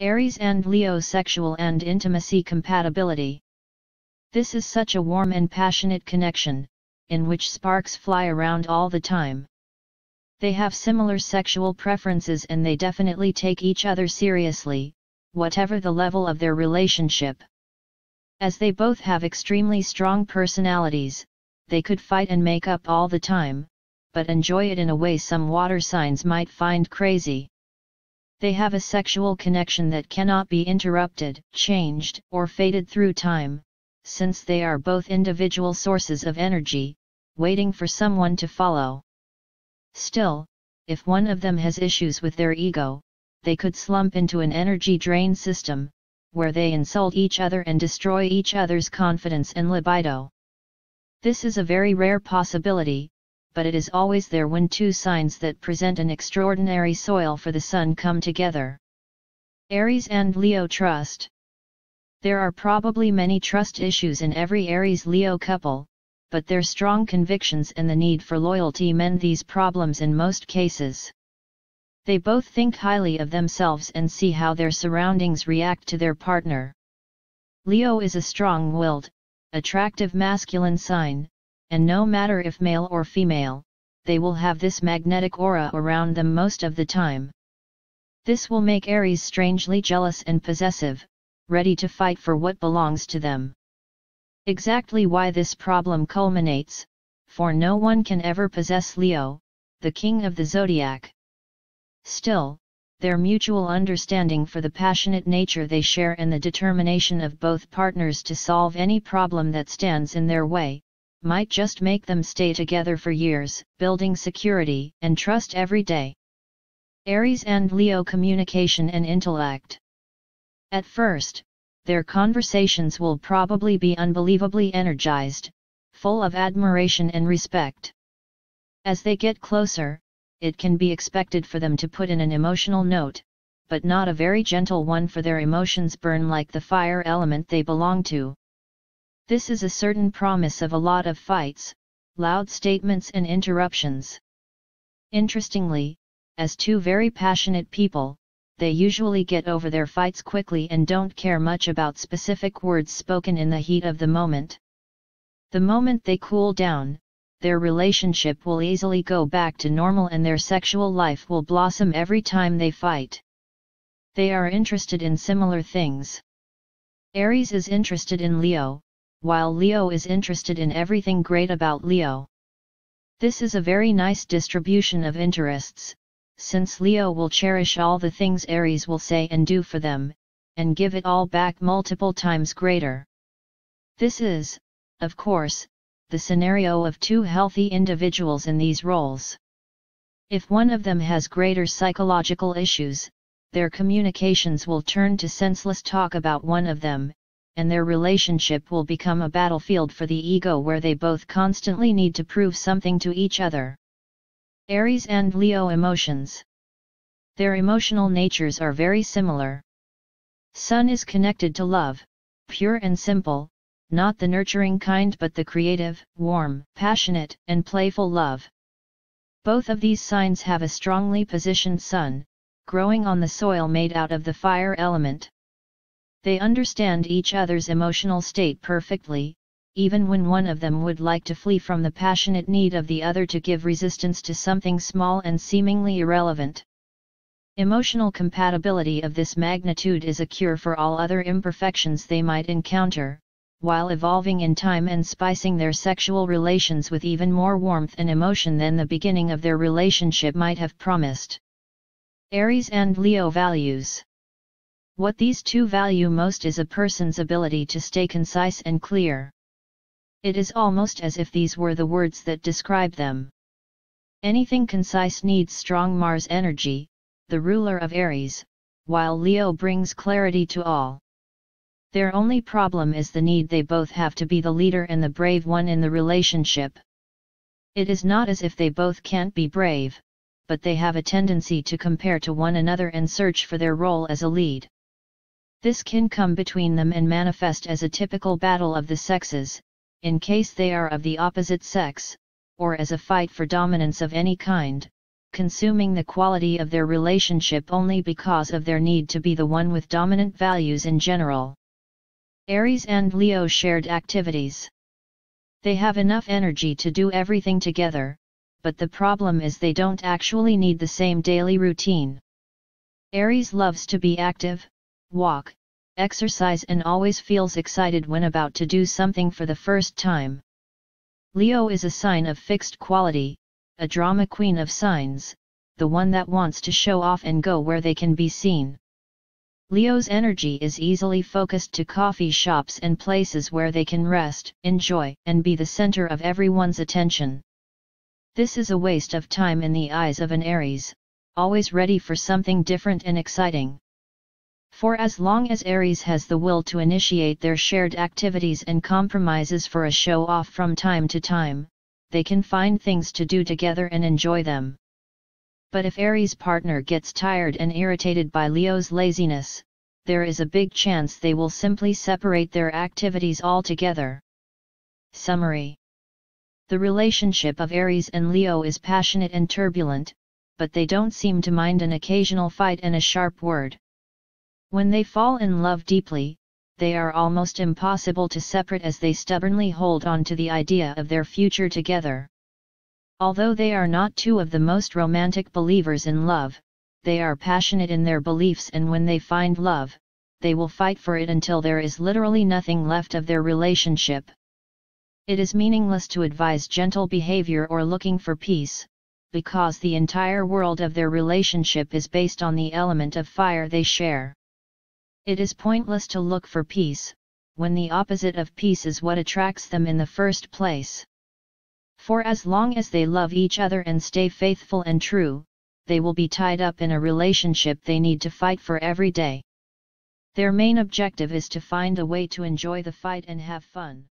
Aries and Leo sexual and intimacy compatibility. This is such a warm and passionate connection, in which sparks fly around all the time. They have similar sexual preferences and they definitely take each other seriously, whatever the level of their relationship. As they both have extremely strong personalities, they could fight and make up all the time, but enjoy it in a way some water signs might find crazy. They have a sexual connection that cannot be interrupted, changed, or faded through time, since they are both individual sources of energy, waiting for someone to follow. Still, if one of them has issues with their ego, they could slump into an energy drain system, where they insult each other and destroy each other's confidence and libido. This is a very rare possibility, but it is always there when two signs that present an extraordinary soil for the sun come together. Aries and Leo trust. There are probably many trust issues in every Aries-Leo couple, but their strong convictions and the need for loyalty mend these problems in most cases. They both think highly of themselves and see how their surroundings react to their partner. Leo is a strong-willed, attractive masculine sign, and no matter if male or female, they will have this magnetic aura around them most of the time. This will make Aries strangely jealous and possessive, ready to fight for what belongs to them. Exactly why this problem culminates, for no one can ever possess Leo, the king of the zodiac. Still, their mutual understanding for the passionate nature they share and the determination of both partners to solve any problem that stands in their way, might just make them stay together for years, building security and trust every day. Aries and Leo communication and intellect. At first, their conversations will probably be unbelievably energized, full of admiration and respect. As they get closer, it can be expected for them to put in an emotional note, but not a very gentle one, for their emotions burn like the fire element they belong to. This is a certain promise of a lot of fights, loud statements and interruptions. Interestingly, as two very passionate people, they usually get over their fights quickly and don't care much about specific words spoken in the heat of the moment. The moment they cool down, their relationship will easily go back to normal and their sexual life will blossom every time they fight. They are interested in similar things. Aries is interested in Leo, while Leo is interested in everything great about Leo. This is a very nice distribution of interests, since Leo will cherish all the things Aries will say and do for them, and give it all back multiple times greater. This is, of course, the scenario of two healthy individuals in these roles. If one of them has greater psychological issues, their communications will turn to senseless talk about one of them, and their relationship will become a battlefield for the ego where they both constantly need to prove something to each other. Aries and Leo emotions. Their emotional natures are very similar. Sun is connected to love, pure and simple, not the nurturing kind but the creative, warm, passionate, and playful love. Both of these signs have a strongly positioned sun, growing on the soil made out of the fire element. They understand each other's emotional state perfectly, even when one of them would like to flee from the passionate need of the other to give resistance to something small and seemingly irrelevant. Emotional compatibility of this magnitude is a cure for all other imperfections they might encounter, while evolving in time and spicing their sexual relations with even more warmth and emotion than the beginning of their relationship might have promised. Aries and Leo values. What these two value most is a person's ability to stay concise and clear. It is almost as if these were the words that describe them. Anything concise needs strong Mars energy, the ruler of Aries, while Leo brings clarity to all. Their only problem is the need they both have to be the leader and the brave one in the relationship. It is not as if they both can't be brave, but they have a tendency to compare to one another and search for their role as a lead. This can come between them and manifest as a typical battle of the sexes, in case they are of the opposite sex, or as a fight for dominance of any kind, consuming the quality of their relationship only because of their need to be the one with dominant values in general. Aries and Leo shared activities. They have enough energy to do everything together, but the problem is they don't actually need the same daily routine. Aries loves to be active, walk, exercise and always feels excited when about to do something for the first time. Leo is a sign of fixed quality, a drama queen of signs, the one that wants to show off and go where they can be seen. Leo's energy is easily focused to coffee shops and places where they can rest, enjoy, and be the center of everyone's attention. This is a waste of time in the eyes of an Aries, always ready for something different and exciting. For as long as Aries has the will to initiate their shared activities and compromises for a show-off from time to time, they can find things to do together and enjoy them. But if Aries' partner gets tired and irritated by Leo's laziness, there is a big chance they will simply separate their activities altogether. Summary: the relationship of Aries and Leo is passionate and turbulent, but they don't seem to mind an occasional fight and a sharp word. When they fall in love deeply, they are almost impossible to separate as they stubbornly hold on to the idea of their future together. Although they are not two of the most romantic believers in love, they are passionate in their beliefs, and when they find love, they will fight for it until there is literally nothing left of their relationship. It is meaningless to advise gentle behavior or looking for peace, because the entire world of their relationship is based on the element of fire they share. It is pointless to look for peace, when the opposite of peace is what attracts them in the first place. For as long as they love each other and stay faithful and true, they will be tied up in a relationship they need to fight for every day. Their main objective is to find a way to enjoy the fight and have fun.